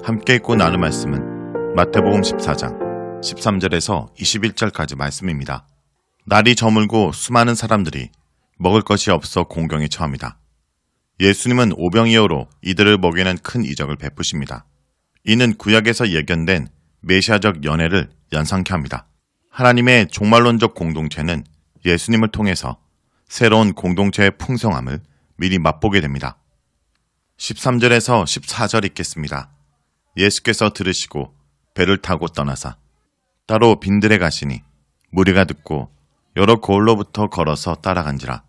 함께 읽고 나눌 말씀은 마태복음 14장 13절에서 21절까지 말씀입니다. 날이 저물고 수많은 사람들이 먹을 것이 없어 공경에 처합니다. 예수님은 오병이어로 이들을 먹이는 큰 이적을 베푸십니다. 이는 구약에서 예견된 메시아적 연회를 연상케 합니다. 하나님의 종말론적 공동체는 예수님을 통해서 새로운 공동체의 풍성함을 미리 맛보게 됩니다. 13절에서 14절 읽겠습니다. 예수께서 들으시고 배를 타고 떠나사 따로 빈들에 가시니 무리가 듣고 여러 고을로부터 걸어서 따라간지라.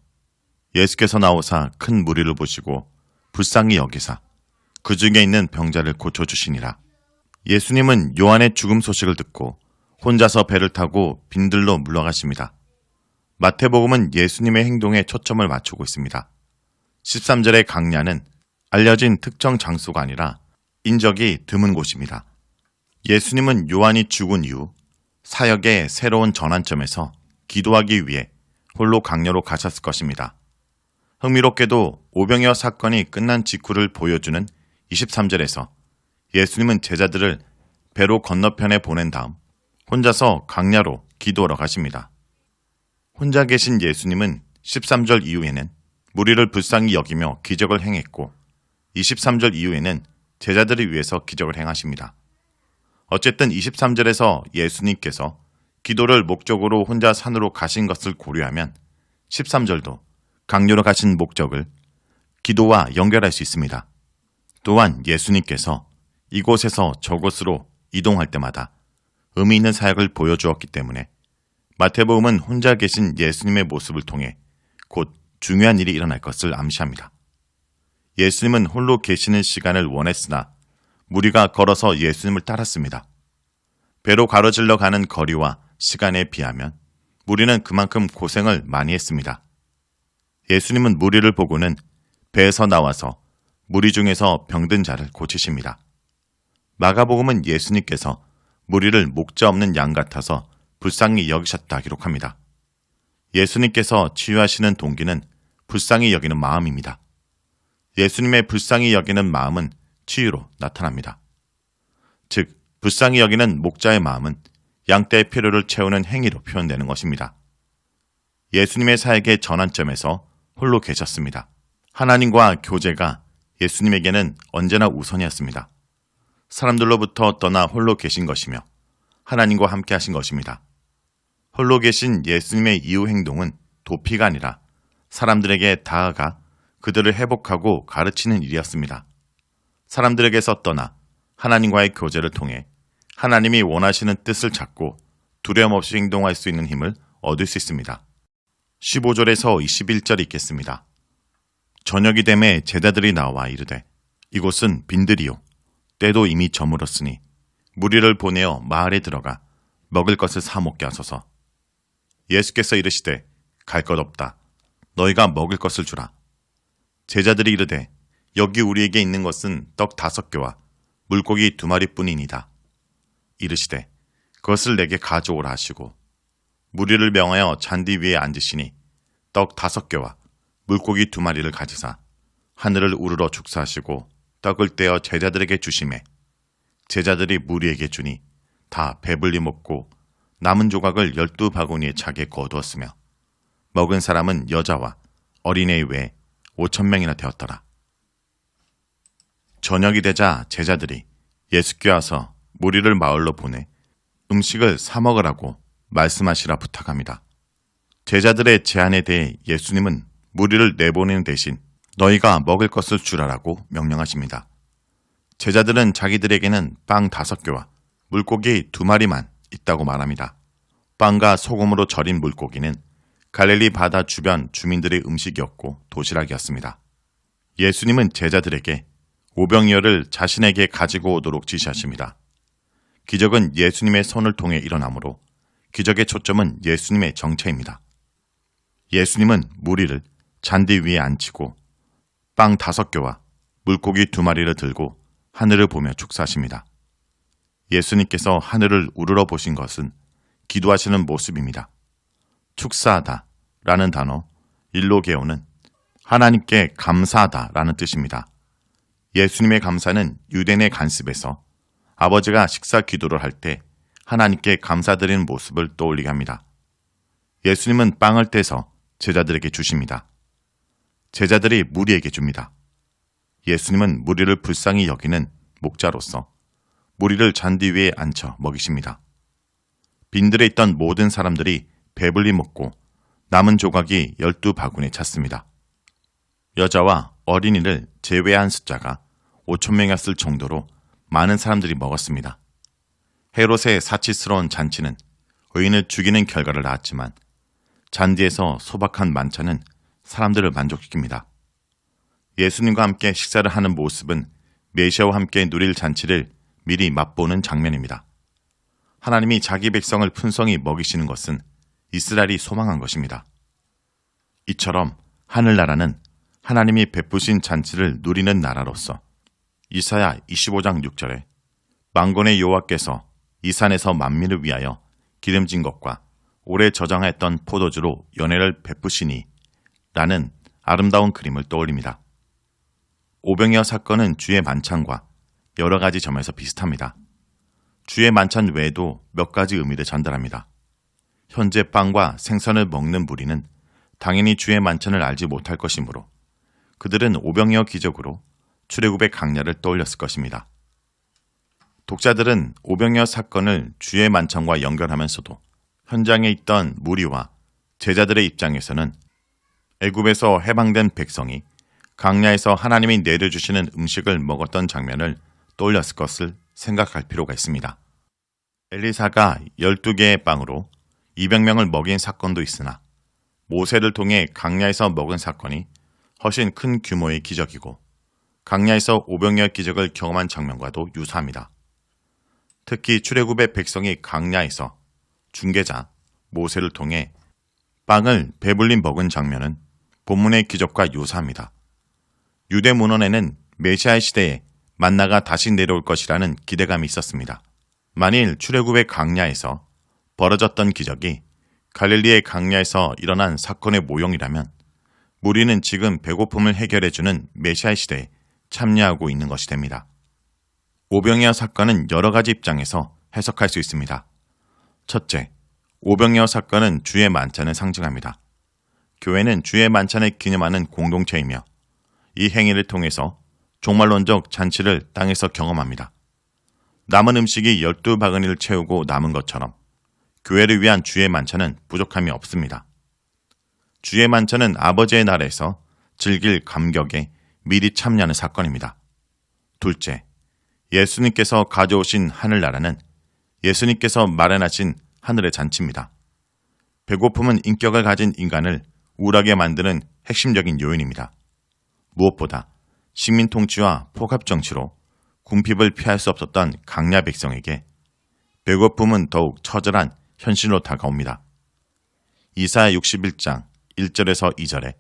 예수께서 나오사 큰 무리를 보시고 불쌍히 여기사 그 중에 있는 병자를 고쳐주시니라. 예수님은 요한의 죽음 소식을 듣고 혼자서 배를 타고 빈들로 물러가십니다. 마태복음은 예수님의 행동에 초점을 맞추고 있습니다. 13절의 강야는 알려진 특정 장소가 아니라 인적이 드문 곳입니다. 예수님은 요한이 죽은 이후 사역의 새로운 전환점에서 기도하기 위해 홀로 강야로 가셨을 것입니다. 흥미롭게도 오병이어 사건이 끝난 직후를 보여주는 23절에서 예수님은 제자들을 배로 건너편에 보낸 다음 혼자서 강야로 기도하러 가십니다. 혼자 계신 예수님은 13절 이후에는 무리를 불쌍히 여기며 기적을 행했고 23절 이후에는 제자들을 위해서 기적을 행하십니다. 어쨌든 23절에서 예수님께서 기도를 목적으로 혼자 산으로 가신 것을 고려하면 13절도 강요로 가신 목적을 기도와 연결할 수 있습니다. 또한 예수님께서 이곳에서 저곳으로 이동할 때마다 의미 있는 사역을 보여주었기 때문에 마태복음은 혼자 계신 예수님의 모습을 통해 곧 중요한 일이 일어날 것을 암시합니다. 예수님은 홀로 계시는 시간을 원했으나 무리가 걸어서 예수님을 따랐습니다. 배로 가로질러 가는 거리와 시간에 비하면 무리는 그만큼 고생을 많이 했습니다. 예수님은 무리를 보고는 배에서 나와서 무리 중에서 병든 자를 고치십니다. 마가복음은 예수님께서 무리를 목자 없는 양 같아서 불쌍히 여기셨다 기록합니다. 예수님께서 치유하시는 동기는 불쌍히 여기는 마음입니다. 예수님의 불쌍히 여기는 마음은 치유로 나타납니다. 즉, 불쌍히 여기는 목자의 마음은 양떼의 필요를 채우는 행위로 표현되는 것입니다. 예수님의 사역의 전환점에서 홀로 계셨습니다. 하나님과 교제가 예수님에게는 언제나 우선이었습니다. 사람들로부터 떠나 홀로 계신 것이며 하나님과 함께 하신 것입니다. 홀로 계신 예수님의 이후 행동은 도피가 아니라 사람들에게 다가가 그들을 회복하고 가르치는 일이었습니다. 사람들에게서 떠나 하나님과의 교제를 통해 하나님이 원하시는 뜻을 찾고 두려움 없이 행동할 수 있는 힘을 얻을 수 있습니다. 15절에서 21절 읽겠습니다. 저녁이 되매 제자들이 나와 이르되 이곳은 빈들이요 때도 이미 저물었으니 무리를 보내어 마을에 들어가 먹을 것을 사 먹게 하소서. 예수께서 이르시되 갈 것 없다. 너희가 먹을 것을 주라. 제자들이 이르되 여기 우리에게 있는 것은 떡 5개와 물고기 2마리뿐이니이다. 이르시되 그것을 내게 가져오라 하시고 무리를 명하여 잔디 위에 앉으시니 떡 5개와 물고기 2마리를 가지사 하늘을 우러러 축사하시고 떡을 떼어 제자들에게 주시매 제자들이 무리에게 주니 다 배불리 먹고 남은 조각을 12바구니에 차게 거두었으며 먹은 사람은 여자와 어린애 외에 5,000명이나 되었더라. 저녁이 되자 제자들이 예수께 와서 무리를 마을로 보내 음식을 사 먹으라고 말씀하시라 부탁합니다. 제자들의 제안에 대해 예수님은 무리를 내보내는 대신 너희가 먹을 것을 주라라고 명령하십니다. 제자들은 자기들에게는 빵 5개와 물고기 2마리만 있다고 말합니다. 빵과 소금으로 절인 물고기는 갈릴리 바다 주변 주민들의 음식이었고 도시락이었습니다. 예수님은 제자들에게 오병이어를 자신에게 가지고 오도록 지시하십니다. 기적은 예수님의 손을 통해 일어나므로 기적의 초점은 예수님의 정체입니다. 예수님은 무리를 잔디 위에 앉히고 빵 5개와 물고기 2마리를 들고 하늘을 보며 축사하십니다. 예수님께서 하늘을 우러러 보신 것은 기도하시는 모습입니다. 축사하다 라는 단어 일로게오는 하나님께 감사하다 라는 뜻입니다. 예수님의 감사는 유대인의 간습에서 아버지가 식사 기도를 할 때 하나님께 감사드리는 모습을 떠올리게 합니다. 예수님은 빵을 떼서 제자들에게 주십니다. 제자들이 무리에게 줍니다. 예수님은 무리를 불쌍히 여기는 목자로서 무리를 잔디 위에 앉혀 먹이십니다. 빈들에 있던 모든 사람들이 배불리 먹고 남은 조각이 12바구니에 찼습니다. 여자와 어린이를 제외한 숫자가 5,000명이었을 정도로 많은 사람들이 먹었습니다. 헤롯의 사치스러운 잔치는 의인을 죽이는 결과를 낳았지만 잔디에서 소박한 만찬은 사람들을 만족시킵니다. 예수님과 함께 식사를 하는 모습은 메시아와 함께 누릴 잔치를 미리 맛보는 장면입니다. 하나님이 자기 백성을 풍성히 먹이시는 것은 이스라엘이 소망한 것입니다. 이처럼 하늘나라는 하나님이 베푸신 잔치를 누리는 나라로서 이사야 25장 6절에 만군의 여호와께서 이 산에서 만민을 위하여 기름진 것과 오래 저장하였던 포도주로 연회를 베푸시니 라는 아름다운 그림을 떠올립니다. 오병이어 사건은 주의 만찬과 여러 가지 점에서 비슷합니다. 주의 만찬 외에도 몇 가지 의미를 전달합니다. 현재 빵과 생선을 먹는 무리는 당연히 주의 만찬을 알지 못할 것이므로 그들은 오병이어 기적으로 출애굽의 강야를 떠올렸을 것입니다. 독자들은 오병이어 사건을 주의 만찬과 연결하면서도 현장에 있던 무리와 제자들의 입장에서는 애굽에서 해방된 백성이 강야에서 하나님이 내려주시는 음식을 먹었던 장면을 떠올렸을 것을 생각할 필요가 있습니다. 엘리사가 12개의 빵으로 200명을 먹인 사건도 있으나 모세를 통해 강야에서 먹은 사건이 훨씬 큰 규모의 기적이고 강야에서 오병이어 기적을 경험한 장면과도 유사합니다. 특히 출애굽의 백성이 강야에서 중개자 모세를 통해 빵을 배불리 먹은 장면은 본문의 기적과 유사합니다. 유대 문헌에는 메시아 시대에 만나가 다시 내려올 것이라는 기대감이 있었습니다. 만일 출애굽의 강야에서 벌어졌던 기적이 갈릴리의 강야에서 일어난 사건의 모형이라면 무리는 지금 배고픔을 해결해주는 메시아 시대에 참여하고 있는 것이 됩니다. 오병이어 사건은 여러 가지 입장에서 해석할 수 있습니다. 첫째, 오병이어 사건은 주의 만찬을 상징합니다. 교회는 주의 만찬을 기념하는 공동체이며 이 행위를 통해서 종말론적 잔치를 땅에서 경험합니다. 남은 음식이 12바구니를 채우고 남은 것처럼 교회를 위한 주의 만찬은 부족함이 없습니다. 주의 만찬은 아버지의 나라에서 즐길 감격에 미리 참여하는 사건입니다. 둘째, 예수님께서 가져오신 하늘나라는 예수님께서 마련하신 하늘의 잔치입니다. 배고픔은 인격을 가진 인간을 우울하게 만드는 핵심적인 요인입니다. 무엇보다 식민 통치와 폭압 정치로 궁핍을 피할 수 없었던 강야 백성에게 배고픔은 더욱 처절한 현실로 다가옵니다. 이사야 61장 1절에서 2절에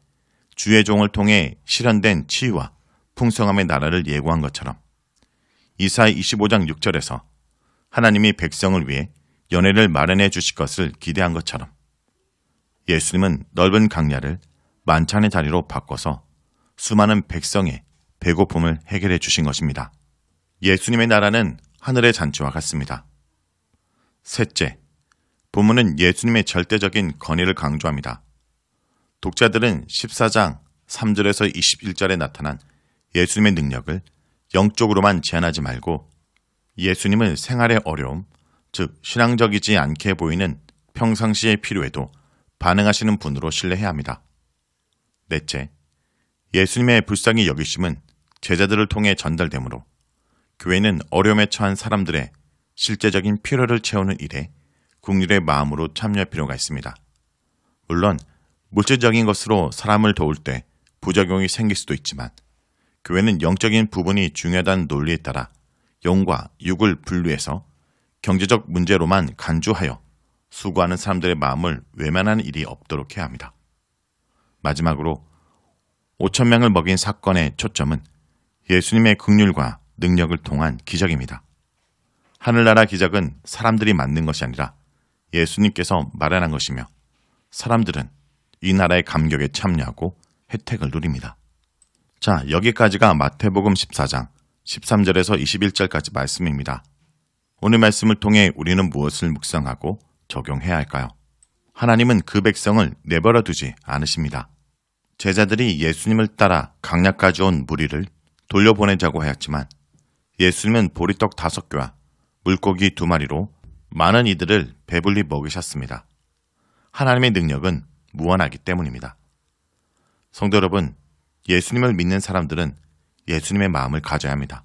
주의 종을 통해 실현된 치유와 풍성함의 나라를 예고한 것처럼 이사야 25장 6절에서 하나님이 백성을 위해 연회를 마련해 주실 것을 기대한 것처럼 예수님은 넓은 강야를 만찬의 자리로 바꿔서 수많은 백성의 배고픔을 해결해 주신 것입니다. 예수님의 나라는 하늘의 잔치와 같습니다. 셋째, 본문은 예수님의 절대적인 권위를 강조합니다. 독자들은 14장 3절에서 21절에 나타난 예수님의 능력을 영적으로만 제한하지 말고 예수님을 생활의 어려움, 즉 신앙적이지 않게 보이는 평상시의 필요에도 반응하시는 분으로 신뢰해야 합니다. 넷째, 예수님의 불쌍히 여기심은 제자들을 통해 전달되므로 교회는 어려움에 처한 사람들의 실제적인 필요를 채우는 일에 긍휼의 마음으로 참여할 필요가 있습니다. 물론 물질적인 것으로 사람을 도울 때 부작용이 생길 수도 있지만 교회는 영적인 부분이 중요하다는 논리에 따라 영과 육을 분류해서 경제적 문제로만 간주하여 수고하는 사람들의 마음을 외면하는 일이 없도록 해야 합니다. 마지막으로 5,000명을 먹인 사건의 초점은 예수님의 긍휼과 능력을 통한 기적입니다. 하늘나라 기적은 사람들이 만든 것이 아니라 예수님께서 마련한 것이며 사람들은 이 나라의 감격에 참여하고 혜택을 누립니다. 자, 여기까지가 마태복음 14장 13절에서 21절까지 말씀입니다. 오늘 말씀을 통해 우리는 무엇을 묵상하고 적용해야 할까요? 하나님은 그 백성을 내버려 두지 않으십니다. 제자들이 예수님을 따라 강약까지 온 무리를 돌려보내자고 하였지만 예수님은 보리떡 5개와 물고기 2마리로 많은 이들을 배불리 먹이셨습니다. 하나님의 능력은 무한하기 때문입니다. 성도 여러분, 예수님을 믿는 사람들은 예수님의 마음을 가져야 합니다.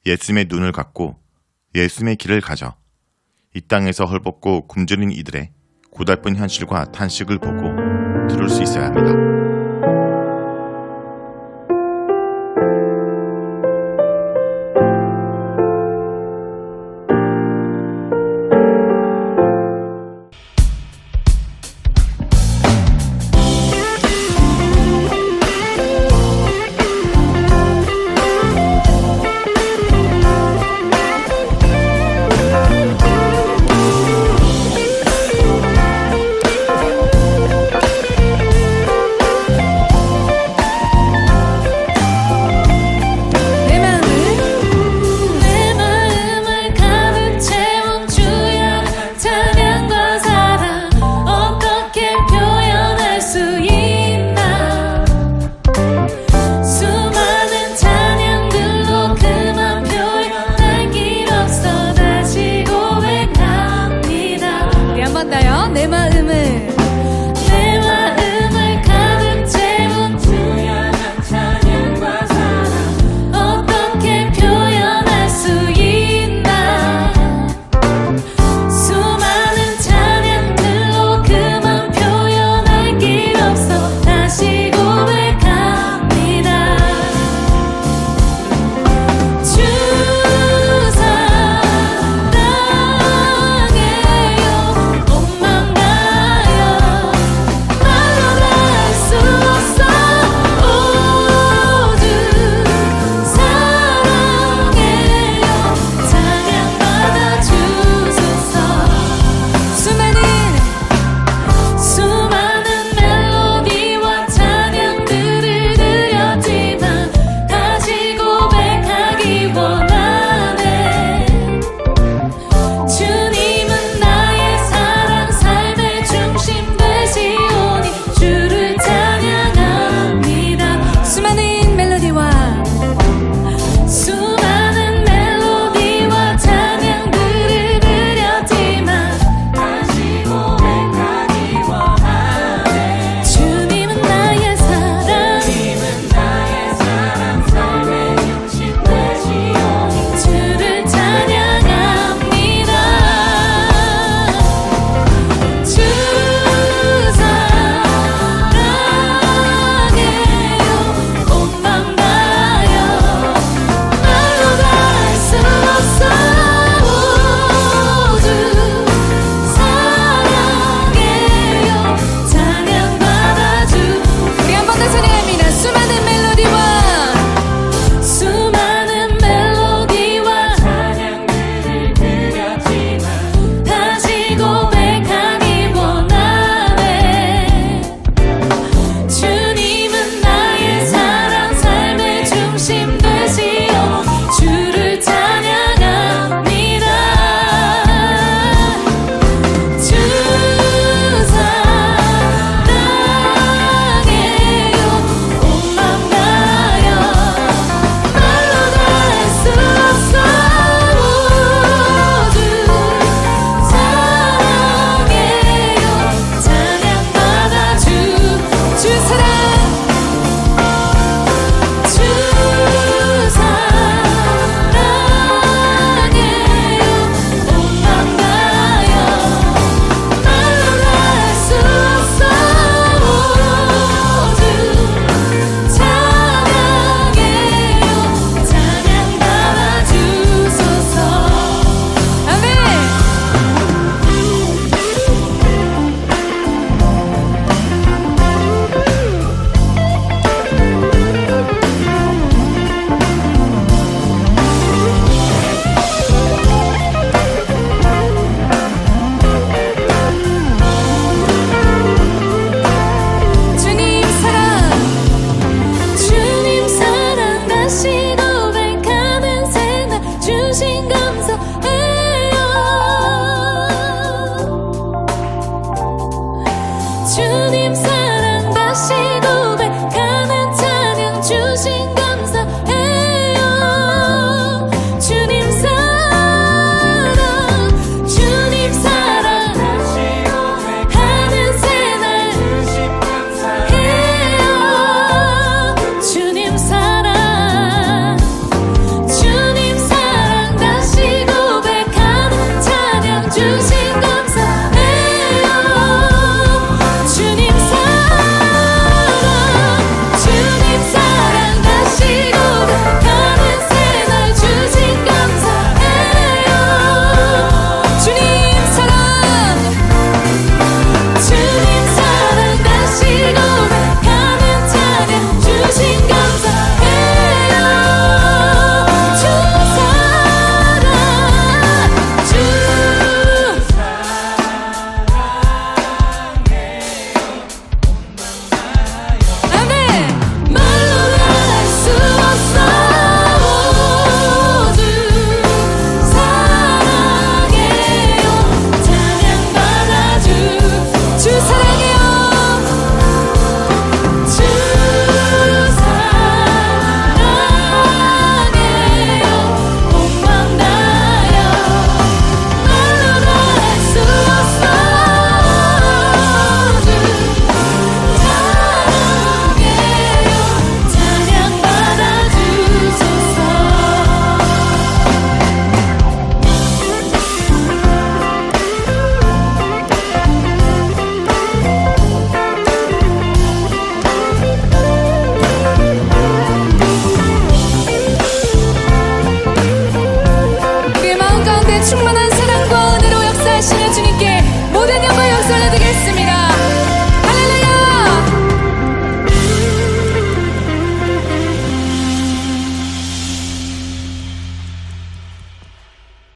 예수님의 눈을 갖고 예수님의 길을 가져 이 땅에서 헐벗고 굶주린 이들의 고달픈 현실과 탄식을 보고 들을 수 있어야 합니다.